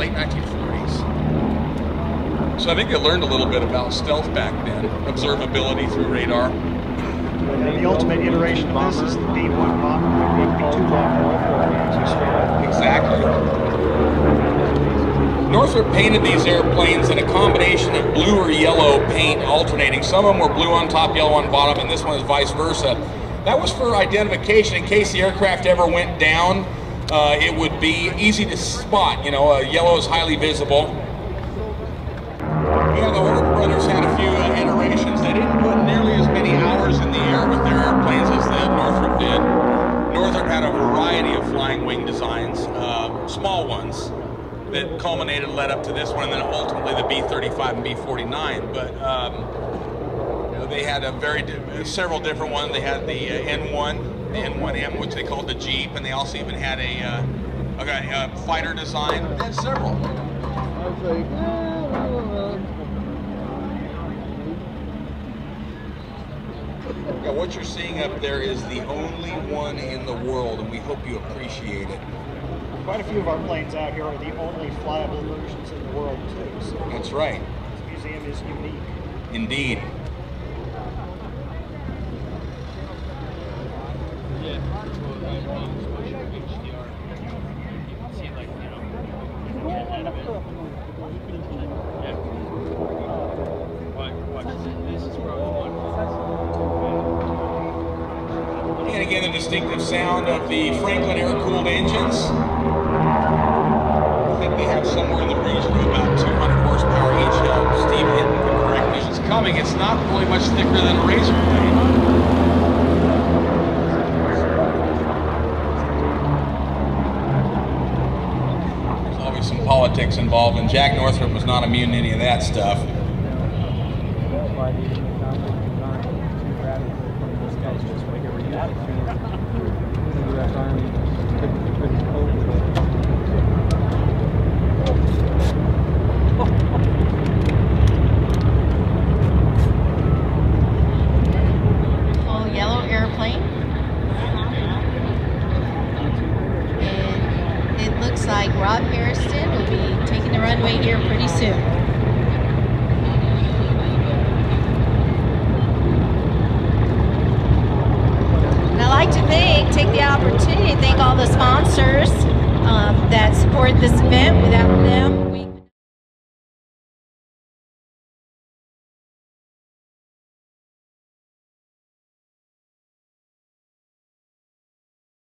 late 1940s. So I think they learned a little bit about stealth back then, observability through radar. The ultimate iteration of this is the B-1 bomber, B-2 bomber. Exactly. Northrop painted these airplanes in a combination of blue or yellow paint alternating. Some of them were blue on top, yellow on bottom, and this one is vice versa. That was for identification in case the aircraft ever went down. It would be easy to spot. You know, yellow is highly visible. You know, the Orr brothers had a few iterations. They didn't put nearly as many hours in the air with their airplanes as the Northrop did. Northrop had a variety of flying wing designs, small ones, that culminated, led up to this one, and then ultimately the B-35 and B-49. But you know, they had several different ones. They had the N1, the N-1M, which they called the Jeep, and they also even had a fighter design. They had several. Yeah, what you're seeing up there is the only one in the world, and we hope you appreciate it. Quite a few of our planes out here are the only flyable versions in the world, too. So that's right. This museum is unique. Indeed. And again, the distinctive sound of the Franklin air-cooled engines. I think they have somewhere in the region of about 200 horsepower each. Steve Hinton can correct me as it's coming. It's not really much thicker than a razor blade. There's always some politics involved, and Jack Northrop was not immune to any of that stuff. Full yellow airplane, and it looks like Rob Harrison will be taking the runway here pretty soon. I'd like to take the opportunity to thank all the sponsors